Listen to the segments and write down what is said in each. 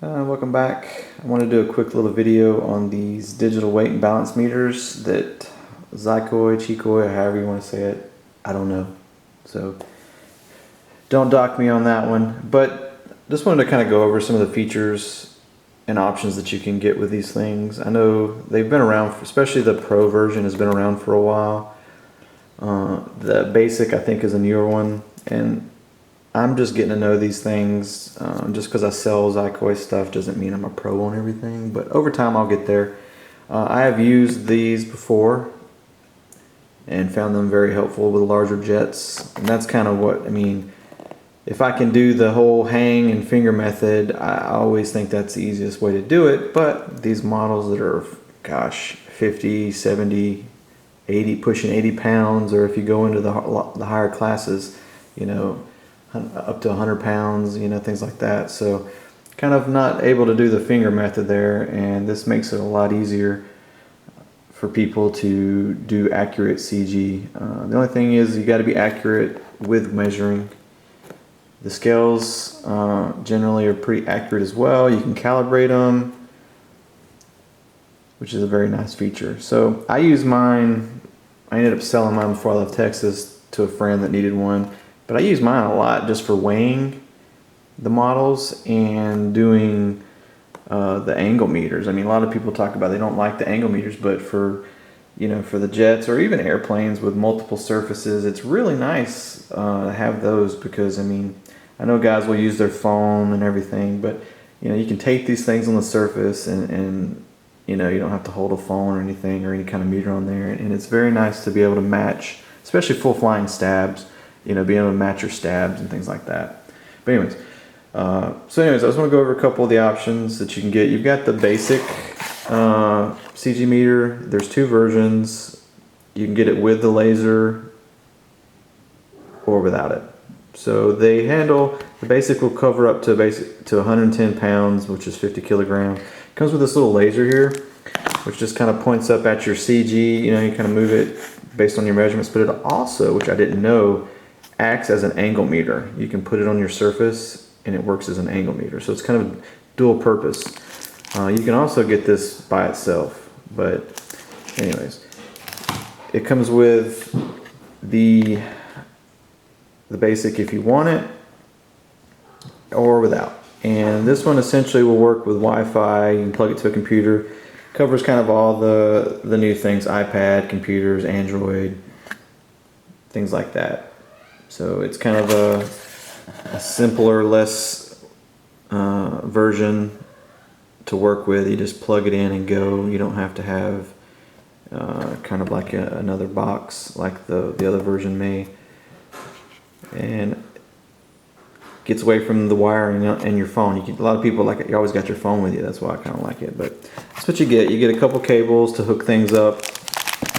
Welcome back. I want to do a quick little video on these digital weight and balance meters that Xicoy, however you want to say it, I don't know. So don't dock me on that one. But just wanted to kind of go over some of the features and options that you can get with these things. I know they've been around, especially the Pro version has been around for a while. The Basic I think is a newer one, and I'm just getting to know these things. Just because I sell Xicoy stuff doesn't mean I'm a pro on everything, but over time I'll get there. I have used these before and found them very helpful with larger jets, and that's kind of what I mean. If I can do the whole hang and finger method, I always think that's the easiest way to do it, but these models that are, gosh, 50, 70, 80, pushing 80 pounds, or if you go into the higher classes, you know, up to 100 pounds, you know, things like that. So kind of not able to do the finger method there, and this makes it a lot easier for people to do accurate CG. The only thing is you got to be accurate with measuring. The scales generally are pretty accurate as well. You can calibrate them, which is a very nice feature. So I use mine. I ended up selling mine before I left Texas to a friend that needed one. But I use mine a lot just for weighing the models and doing the angle meters. I mean, a lot of people talk about they don't like the angle meters, but for, you know, for the jets or even airplanes with multiple surfaces, it's really nice to have those, because I mean, I know guys will use their phone and everything, but you know, you can take these things on the surface and you know, you don't have to hold a phone or anything or any kind of meter on there, and it's very nice to be able to match, especially full flying stabs. You know, being able to match your stabs and things like that. But anyways, I just want to go over a couple of the options that you can get. You've got the basic CG meter. There's two versions. You can get it with the laser or without it. So they handle, the basic will cover up to 110 pounds, which is 50 kilograms. It comes with this little laser here, which just kind of points up at your CG. You know, you kind of move it based on your measurements, but it also, which I didn't know, acts as an angle meter. You can put it on your surface and it works as an angle meter. So it's kind of dual purpose. You can also get this by itself, but anyways, it comes with the basic if you want it, or without. And this one essentially will work with Wi-Fi. You can plug it to a computer. Covers kind of all the new things: iPad, computers, Android, things like that. So it's kind of a simpler, less version to work with. You just plug it in and go. You don't have to have kind of like another box like the other version may. And gets away from the wiring and your phone. A lot of people like it. You always got your phone with you. That's why I kind of like it. But that's what you get. You get a couple cables to hook things up.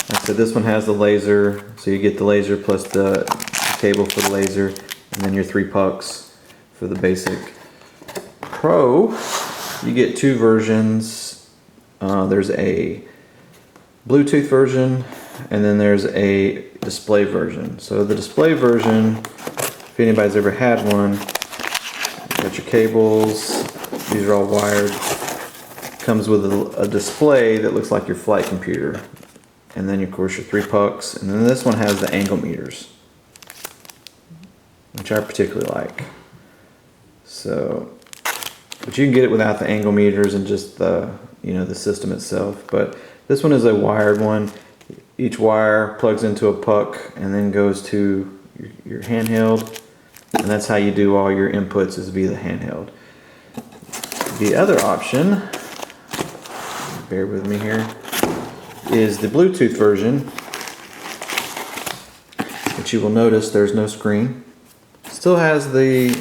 Like I said, this one has the laser, so you get the laser plus the cable for the laser, and then your 3 pucks for the basic. Pro, you get two versions. There's a Bluetooth version, and then there's a display version. So the display version, if anybody's ever had one, you got your cables, these are all wired, comes with a display that looks like your flight computer, and then of course your 3 pucks, and then this one has the angle meters, which I particularly like. So, but you can get it without the angle meters and just the, you know, the system itself. But this one is a wired one. Each wire plugs into a puck and then goes to your handheld, and that's how you do all your inputs, is via the handheld. The other option, bear with me here, is the Bluetooth version, which you will notice there's no screen. Still has this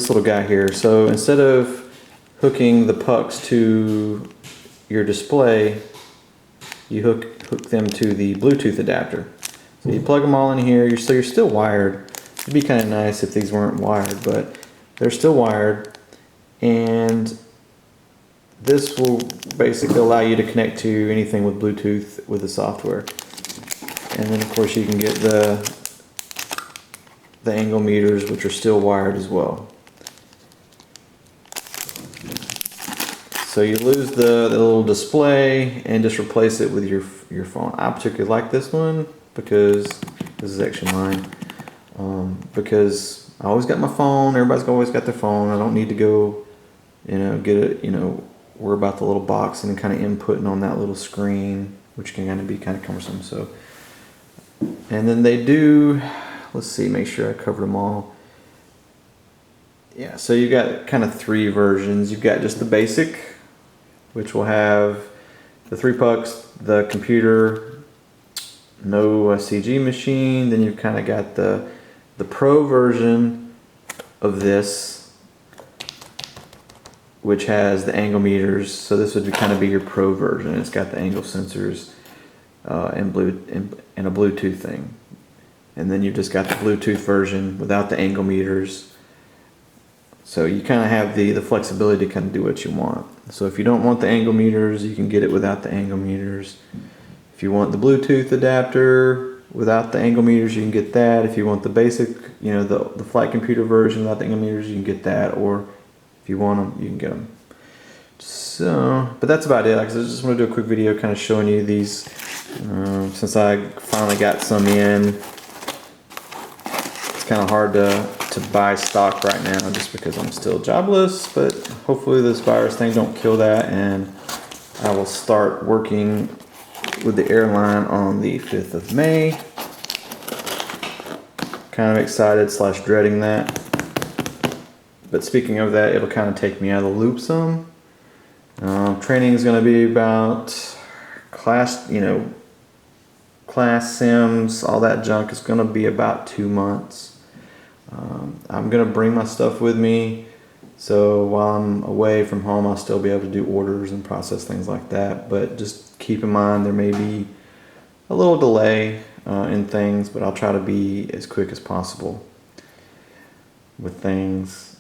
little guy here. So instead of hooking the pucks to your display, you hook them to the Bluetooth adapter. So you plug them all in here. So you're still wired. It'd be kind of nice if these weren't wired, but they're still wired. And this will basically allow you to connect to anything with Bluetooth with the software. And then of course you can get the angle meters, which are still wired as well. So you lose the little display and just replace it with your phone. I particularly like this one because this is actually mine. Because I always got my phone. Everybody's always got their phone. I don't need to go, get it, worry about the little box and kind of inputting on that little screen, which can kind of be kind of cumbersome. So, and then they do. Let's see. Make sure I covered them all. Yeah. So you got kind of 3 versions. You've got just the basic, which will have the 3 pucks, the computer, no CG machine. Then you've kind of got the pro version of this, which has the angle meters. So this would kind of be your pro version. It's got the angle sensors and a Bluetooth thing. And then you've just got the Bluetooth version without the angle meters. So you kind of have the flexibility to kind of do what you want. So if you don't want the angle meters, you can get it without the angle meters. If you want the Bluetooth adapter without the angle meters, you can get that. If you want the basic, the flight computer version without the angle meters, you can get that. Or if you want them, you can get them. So, but that's about it. I just want to do a quick video kind of showing you these. Since I finally got some in, it's kind of hard to buy stock right now just because I'm still jobless. But hopefully this virus thing don't kill that, and I will start working with the airline on the 5th of May. Kind of excited / dreading that. But speaking of that, it'll kind of take me out of the loop some. Training is going to be about class sims, all that junk is going to be about 2 months. I'm going to bring my stuff with me. So while I'm away from home, I'll still be able to do orders and process things like that. But just keep in mind there may be a little delay in things, but I'll try to be as quick as possible with things.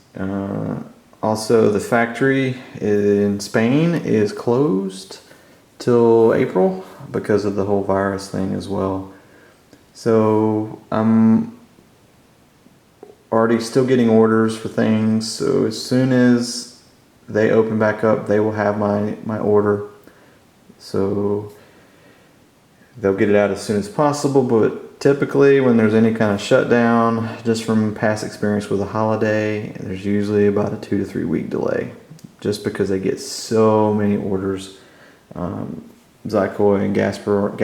Also, the factory in Spain is closed till April because of the whole virus thing as well. So I'm already still getting orders for things. So as soon as they open back up, they will have my order. So they'll get it out as soon as possible. But typically when there's any kind of shutdown, just from past experience with a holiday, there's usually about a 2 to 3 week delay, just because they get so many orders. Xicoy and Gaspar,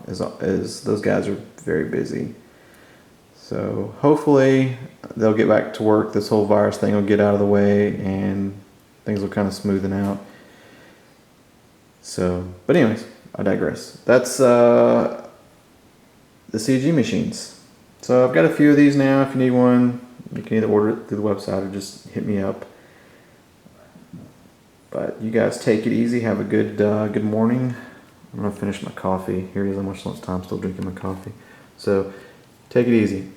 is those guys are very busy. So hopefully they'll get back to work. This whole virus thing will get out of the way and things will kind of smoothen out. So, but anyways, I digress. That's the CG machines. So I've got a few of these now. If you need one, you can either order it through the website or just hit me up. But you guys take it easy. Have a good morning. I'm gonna finish my coffee. Here it is. I'm much time still drinking my coffee. So take it easy.